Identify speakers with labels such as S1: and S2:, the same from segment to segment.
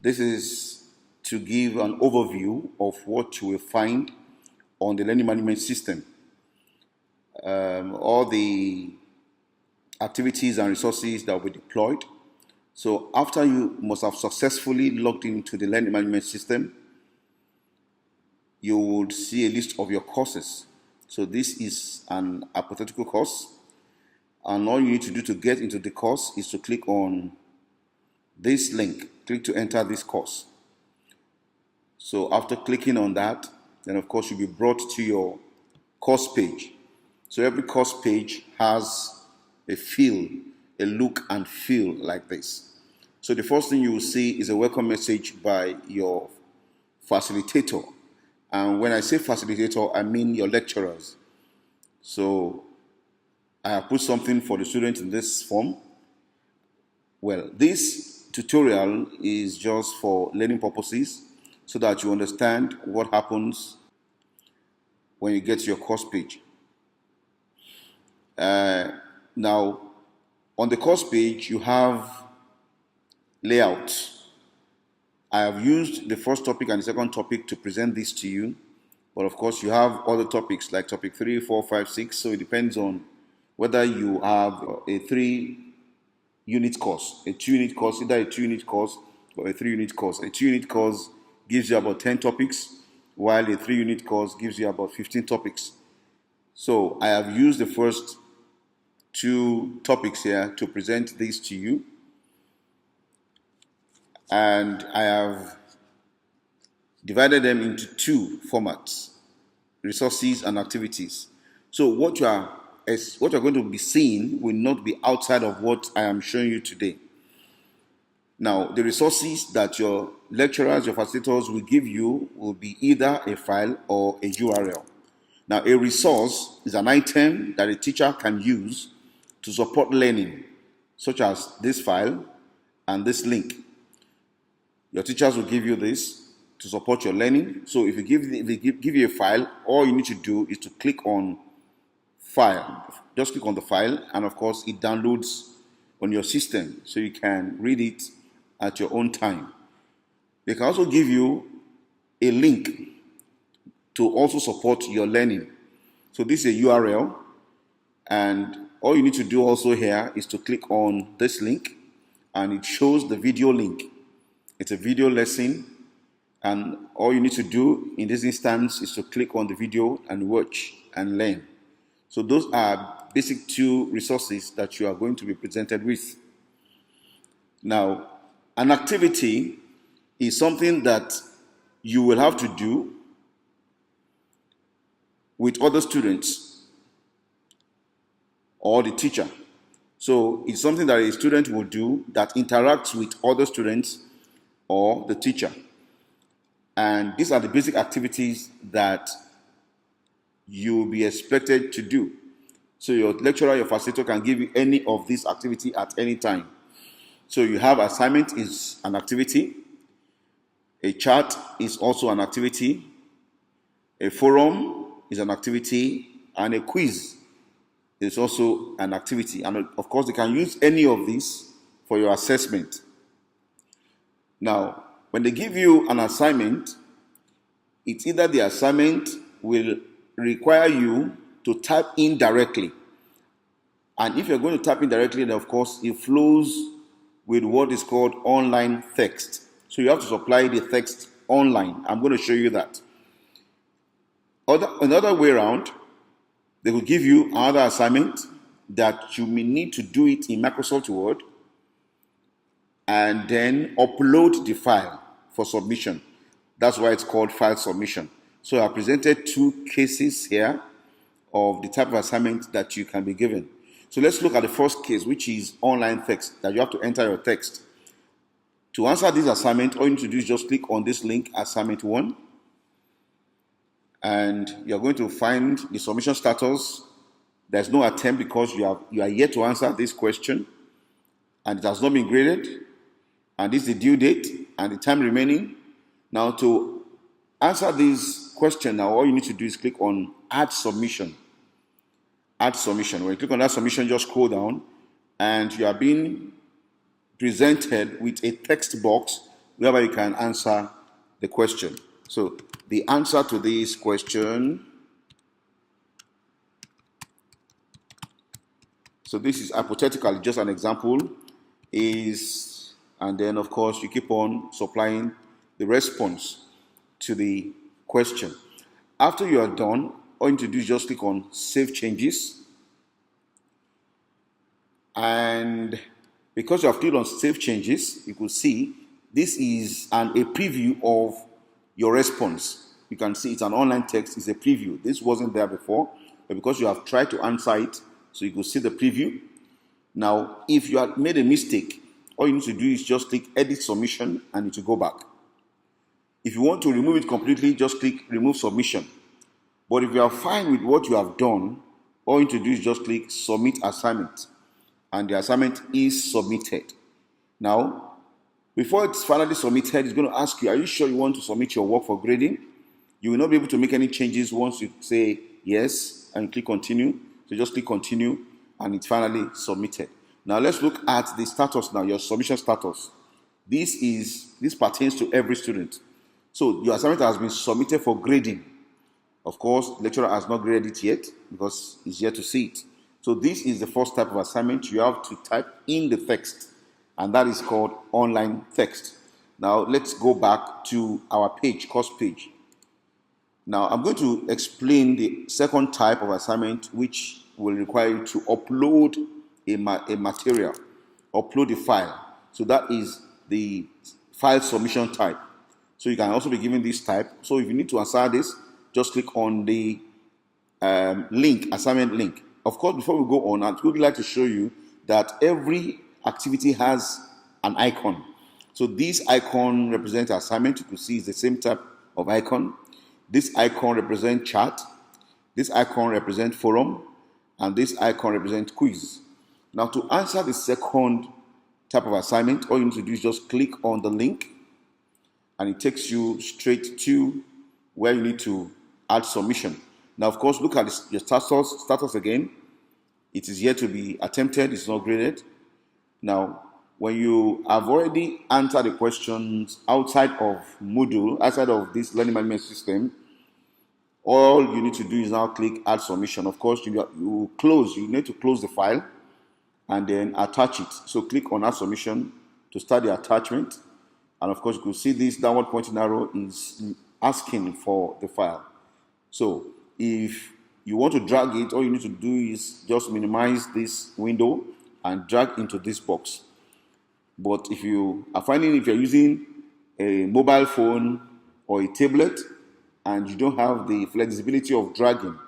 S1: This is to give an overview of what you will find on the learning management system. All the activities and resources that will be deployed. So after you must have successfully logged into the learning management system, you would see a list of your courses. So this is an hypothetical course, and all you need to do to get into the course is to click on this link. Click to enter this course. So after clicking on that, then of course you'll be brought to your course page. So every course page has a feel, a look and feel like this. So the first thing you will see is a welcome message by your facilitator. And when I say facilitator, I mean your lecturers. So I have put something for the students in this form. Well, this tutorial is just for learning purposes so that you understand what happens when you get to your course page. Now, on the course page, you have layouts. I have used the first topic and the second topic to present this to you, but of course you have other topics like topic 3, 4, 5, 6, so it depends on whether you have a 3-unit course, a 2-unit course, either a 2-unit course or a 3-unit course. A 2-unit course gives you about 10 topics, while a 3-unit course gives you about 15 topics. So I have used the first 2 topics here to present this to you. And I have divided them into 2 formats, resources and activities. So what you are going to be seeing will not be outside of what I am showing you today. Now, the resources that your lecturers, your facilitators will give you will be either a file or a URL. Now, a resource is an item that a teacher can use to support learning, such as this file and this link. Your teachers will give you this to support your learning. So if they give you a file, all you need to do is to click on file. Just click on the file, and of course it downloads on your system so you can read it at your own time. They can also give you a link to also support your learning. So this is a URL, and all you need to do also here is to click on this link, and it shows the video link. It's a video lesson, and all you need to do in this instance is to click on the video and watch and learn. So those are basic 2 resources that you are going to be presented with. Now, an activity is something that you will have to do with other students or the teacher. So it's something that a student will do that interacts with other students or the teacher. And these are the basic activities that you will be expected to do. So your lecturer, your facilitator can give you any of these activity at any time. So you have assignment is an activity, a chat is also an activity, a forum is an activity, and a quiz is also an activity. And of course, you can use any of these for your assessment. Now, when they give you an assignment, it's either the assignment will require you to type in directly. And if you're going to type in directly, then of course it flows with what is called online text. So you have to supply the text online. I'm going to show you that. Another way around, they will give you another assignment that you may need to do it in Microsoft Word and then upload the file for submission. That's why it's called file submission. So I presented 2 cases here of the type of assignment that you can be given. So let's look at the first case, which is online text, that you have to enter your text. To answer this assignment, all you need to do is just click on this link, assignment 1, and you're going to find the submission status. There's no attempt because you are yet to answer this question, and it has not been graded, and this is the due date and the time remaining. Now, to answer this question, now all you need to do is click on add submission. Add submission. When you click on that submission, just scroll down, and you are being presented with a text box whereby you can answer the question. So the answer to this question, so this is hypothetically just an example, is, and then of course you keep on supplying the response to the question. After you are done, all you need to do is just click on Save Changes. And because you have clicked on Save Changes, you could see this is a preview of your response. You can see it's an online text, it's a preview. This wasn't there before, but because you have tried to answer it, so you could see the preview. Now, if you have made a mistake, all you need to do is just click Edit Submission and it will go back. If you want to remove it completely, just click Remove Submission. But if you are fine with what you have done, all you need to do is just click Submit Assignment. And the assignment is submitted. Now, before it's finally submitted, it's going to ask you, are you sure you want to submit your work for grading? You will not be able to make any changes once you say yes and click Continue. So just click Continue and it's finally submitted. Now let's look at the status now, your submission status. This pertains to every student. So your assignment has been submitted for grading. Of course, the lecturer has not graded it yet because he's yet to see it. So this is the first type of assignment. You have to type in the text, and that is called online text. Now let's go back to our page, course page. Now I'm going to explain the second type of assignment, which will require you to upload a material, upload a file. So that is the file submission type. So you can also be given this type. So if you need to answer this, just click on the link, assignment link. Of course, before we go on, I would like to show you that every activity has an icon. So this icon represents assignment. You can see it's the same type of icon. This icon represents chat. This icon represents forum. And this icon represents quiz. Now to answer the second type of assignment, all you need to do is just click on the link and it takes you straight to where you need to add submission. Now, of course, look at your status again. It is yet to be attempted. It's not graded. Now, when you have already answered the questions outside of Moodle, outside of this learning management system, all you need to do is now click Add Submission. Of course, you need to close the file and then attach it. So click on Add Submission to start the attachment. And of course, you can see this downward pointing arrow is asking for the file. So if you want to drag it, all you need to do is just minimize this window and drag into this box. But if you are finding if you're using a mobile phone or a tablet and you don't have the flexibility of dragging,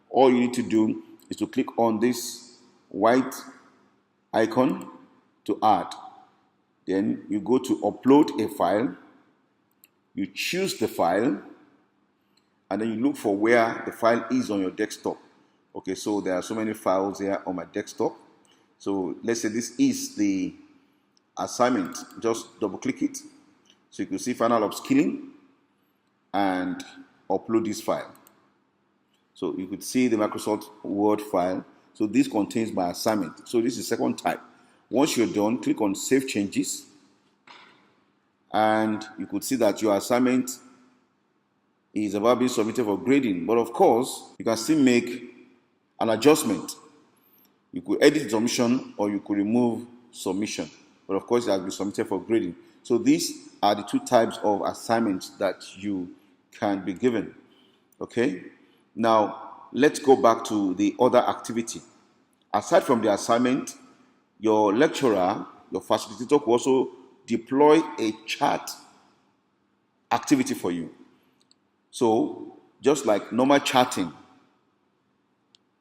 S1: all you need to do is to click on this white icon to add. Then you go to upload a file, you choose the file, and then you look for where the file is on your desktop. Okay, so there are so many files here on my desktop. So let's say this is the assignment. Just double click it. So you can see final upskilling and upload this file. So you could see the Microsoft Word file. So this contains my assignment. So this is the second type. Once you're done, click on Save Changes. And you could see that your assignment is about being submitted for grading. But of course, you can still make an adjustment. You could edit submission or you could remove submission. But of course, it has been submitted for grading. So these are the two types of assignments that you can be given. Okay? Now, let's go back to the other activity. Aside from the assignment, your lecturer, your facilitator could also deploy a chat activity for you. So, just like normal chatting,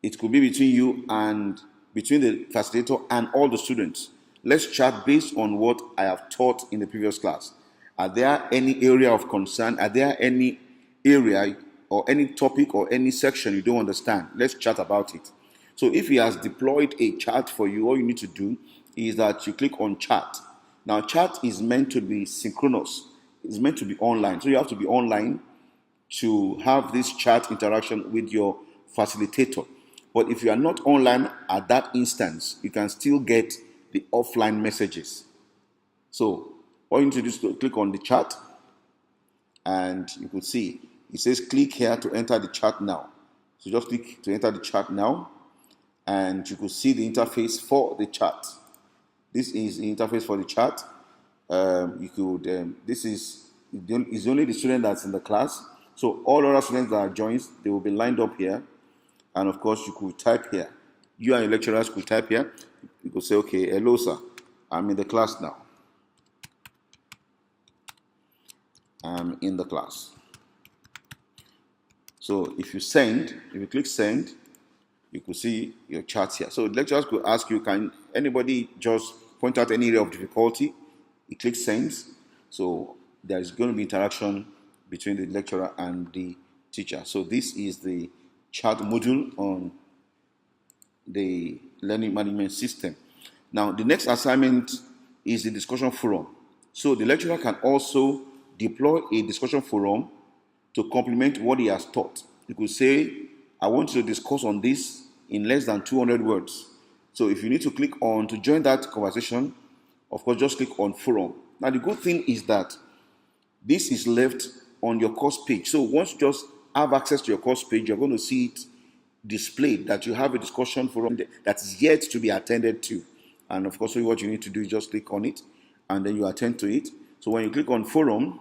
S1: it could be between you and between the facilitator and all the students. Let's chat based on what I have taught in the previous class. Are there any area of concern? Are there any area or any topic or any section you don't understand? Let's chat about it. So if he has deployed a chat for you, all you need to do is that you click on chat. Now, chat is meant to be synchronous. It's meant to be online. So you have to be online to have this chat interaction with your facilitator. But if you are not online at that instance, you can still get the offline messages. So All you need to do is to click on the chat, and you could see it says click here to enter the chat now. So just click to enter the chat now, and you could see the interface for the chat. This is the interface for the chat. This is only the student that's in the class. So all other students that are joined, they will be lined up here. And of course, you could type here. You and your lecturers could type here. You could say, okay, hello, sir. I'm in the class now. I'm in the class. So if you click send, you could see your chat here. So lecturers could ask you, can anybody just point out any area of difficulty? You click send. So there's going to be interaction between the lecturer and the teacher. So this is the chat module on the learning management system. Now, the next assignment is the discussion forum. So the lecturer can also deploy a discussion forum to complement what he has taught. You could say, I want you to discuss on this in less than 200 words. So if you need to click on to join that conversation, of course, just click on forum. Now, the good thing is that this is left on your course page. So once you just have access to your course page, you're going to see it displayed that you have a discussion forum that is yet to be attended to. And of course, what you need to do is just click on it, and then you attend to it. So when you click on forum,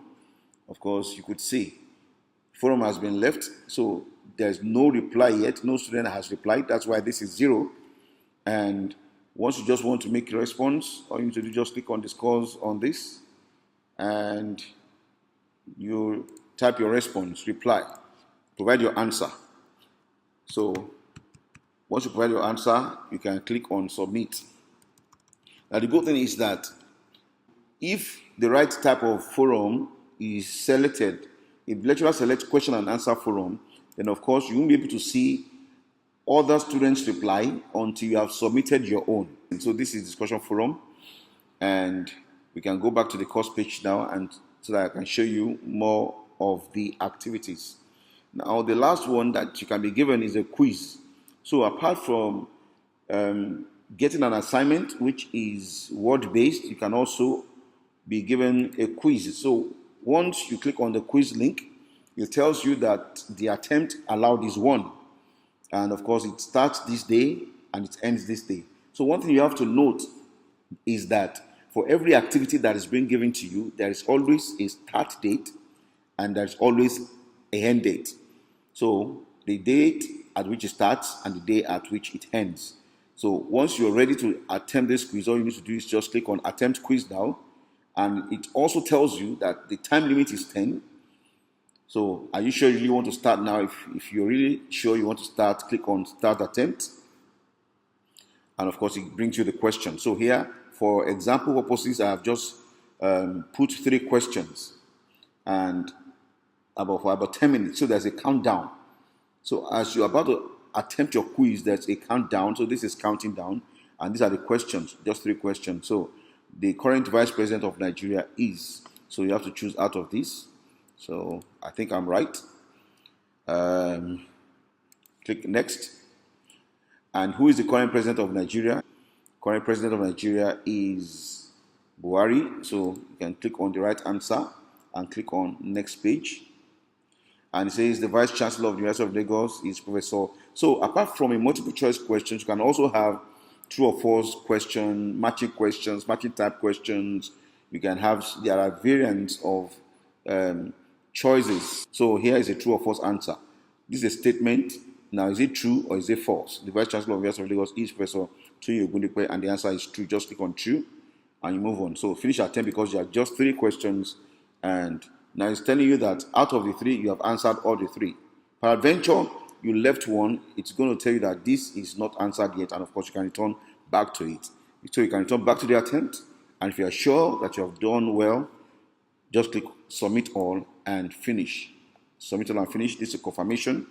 S1: of course, you could see forum has been left. So there's no reply yet. No student has replied. That's why this is 0. And once you just want to make a response, all you need to do is just click on discuss on this, and you type your response, reply, provide your answer. So once you provide your answer, you can click on submit. Now the good thing is that if the right type of forum is selected, if the lecturer selects question and answer forum, then of course you won't be able to see other students' reply until you have submitted your own. And so this is discussion forum, and we can go back to the course page now, and so that I can show you more of the activities. Now the last one that you can be given is a quiz. So apart from getting an assignment which is word-based, you can also be given a quiz. So once you click on the quiz link, it tells you that the attempt allowed is 1. And of course, it starts this day and it ends this day. So one thing you have to note is that for every activity that is being given to you, there is always a start date and there's always a end date. So the date at which it starts and the day at which it ends. So once you're ready to attempt this quiz, all you need to do is just click on attempt quiz now. And it also tells you that the time limit is 10. So are you sure you really want to start now? If you're really sure you want to start, click on start attempt. And of course, it brings you the question. So here, for example purposes, I have just put 3 questions and for about 10 minutes. So there's a countdown. So as you're about to attempt your quiz, there's a countdown. So this is counting down. And these are the questions, just 3 questions. So the current Vice President of Nigeria is. So you have to choose out of this. So I think I'm right. Click next. And who is the current President of Nigeria? Current President of Nigeria is Buhari. So you can click on the right answer and click on next page. And it says the Vice Chancellor of the University of Lagos is Professor. So apart from a multiple choice questions, you can also have true or false question, matching type questions. You can have, there are variants of choices. So here is a true or false answer. This is a statement. Now, is it true or is it false? The Vice Chancellor of the University of Lagos is Professor Tunji Ogundipe, and the answer is true. Just click on true and you move on. So finish attempt because you have just 3 questions, and now it's telling you that out of the 3, you have answered all the 3. Peradventure, you left one, it's going to tell you that this is not answered yet, and of course you can return back to it. So you can return back to the attempt, and if you are sure that you have done well, just click submit all and finish. Submit all and finish. This is a confirmation,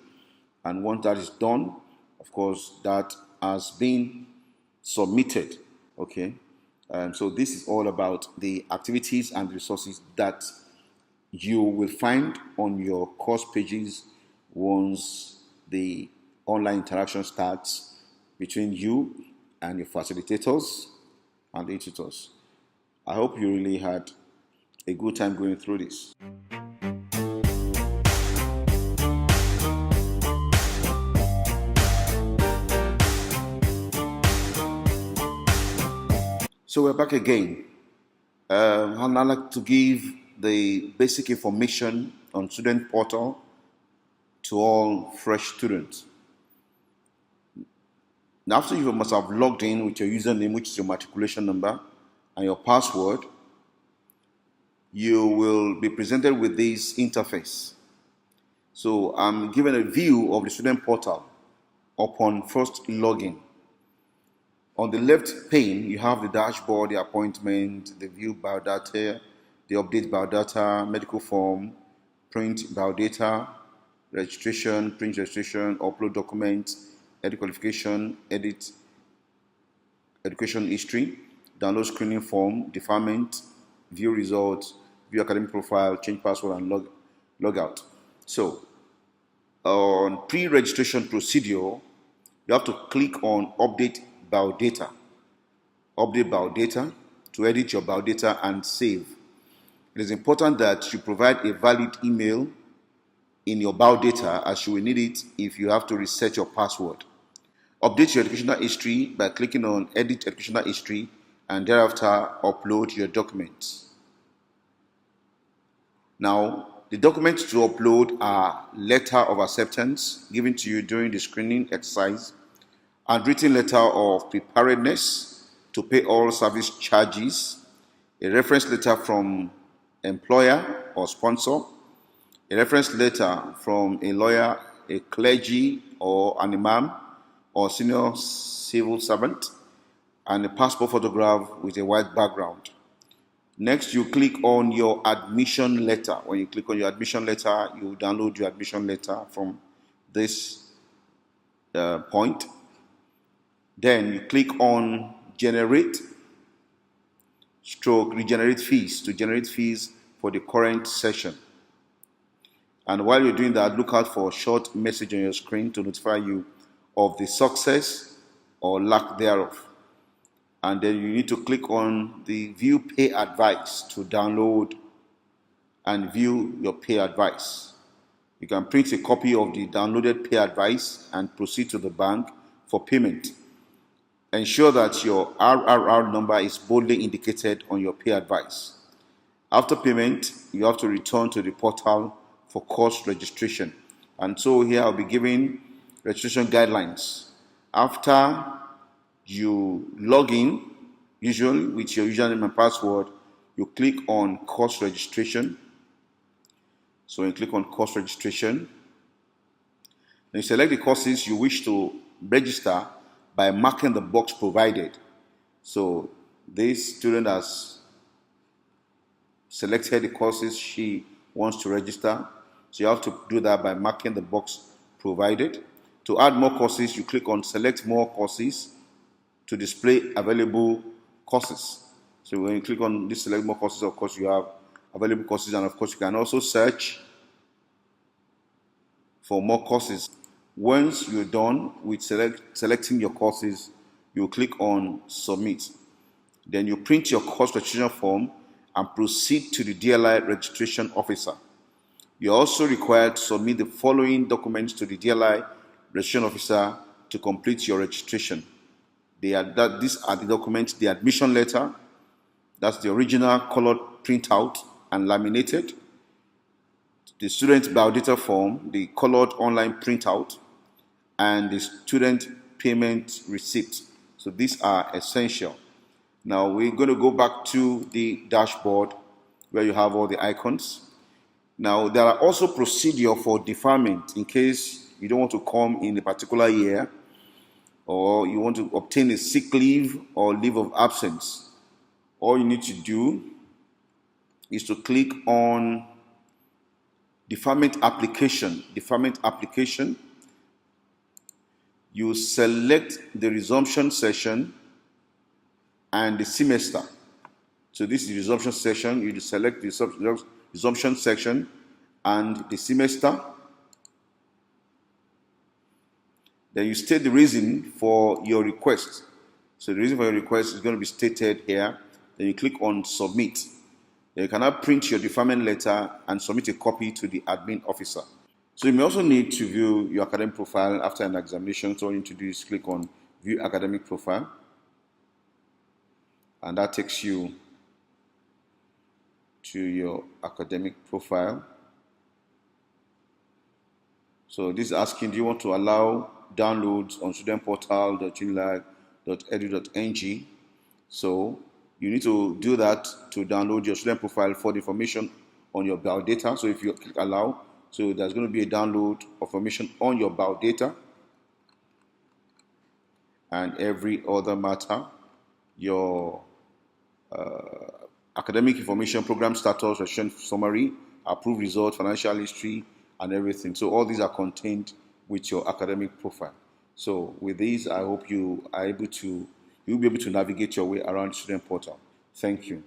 S1: and once that is done, of course, that has been submitted. Okay, so this is all about the activities and resources that you will find on your course pages once the online interaction starts between you and your facilitators and the tutors. I hope you really had a good time going through this. So we're back again. And I'd like to give the basic information on Studentportal to all fresh students. Now, after you must have logged in with your username, which is your matriculation number, and your password, you will be presented with this interface. So I'm given a view of the Studentportal upon first login. On the left pane, you have the dashboard, the appointment, the view biodata, the update biodata, medical form, print biodata, registration, print registration, upload documents, edit qualification, edit education history, download screening form, deferment, view results, view academic profile, change password, and log out. So, on pre-registration procedure, you have to click on update biodata. Update biodata to edit your biodata and save. It is important that you provide a valid email in your biodata, as you will need it if you have to reset your password. Update your educational history by clicking on edit educational history and thereafter upload your documents. Now, the documents to upload are letter of acceptance given to you during the screening exercise, handwritten letter of preparedness to pay all service charges, a reference letter from employer or sponsor, a reference letter from a lawyer, a clergy or an imam or senior civil servant, and a passport photograph with a white background. Next, you click on your admission letter. When you click on your admission letter, you download your admission letter from this point. Then you click on generate stroke regenerate fees to generate fees for the current session. And while you're doing that, look out for a short message on your screen to notify you of the success or lack thereof. And then you need to click on the view pay advice to download and view your pay advice. You can print a copy of the downloaded pay advice and proceed to the bank for payment. Ensure that your RRR number is boldly indicated on your pay advice. After payment, you have to return to the portal for course registration. And so here I'll be giving registration guidelines. After you log in, usually with your username and password, you click on course registration. So you click on course registration. Then you select the courses you wish to register by marking the box provided. So this student has selected the courses she wants to register. So you have to do that by marking the box provided. To add more courses, you click on select more courses to display available courses. So when you click on this select more courses, of course you have available courses, and of course you can also search for more courses. Once you're done with selecting your courses, you click on submit. Then you print your course registration form and proceed to the DLI registration officer. You're also required to submit the following documents to the DLI registration officer to complete your registration. These are the documents: the admission letter, that's the original colored printout and laminated, the student biodata form, the colored online printout, and the student payment receipt. So these are essential. Now we're going to go back to the dashboard where you have all the icons. Now there are also procedure for deferment in case you don't want to come in a particular year, or you want to obtain a sick leave or leave of absence. All you need to do is to click on deferment application. Deferment application. You select the resumption session and the semester. So this is the resumption session. You select the resumption section and the semester. Then you state the reason for your request. So the reason for your request is going to be stated here. Then you click on submit. You cannot print your deferment letter and submit a copy to the admin officer. So you may also need to view your academic profile after an examination. So all you need to do is click on View Academic Profile, and that takes you to your academic profile. So this is asking, do you want to allow downloads on studentportal.unilag.edu.ng? So you need to do that to download your student profile for the information on your biodata. So if you click allow, so there's going to be a download of information on your biodata and every other matter, your academic information, program status, registration summary, approved results, financial history, and everything. So all these are contained with your academic profile. So with these, I hope you'll be able to navigate your way around Student Portal. Thank you.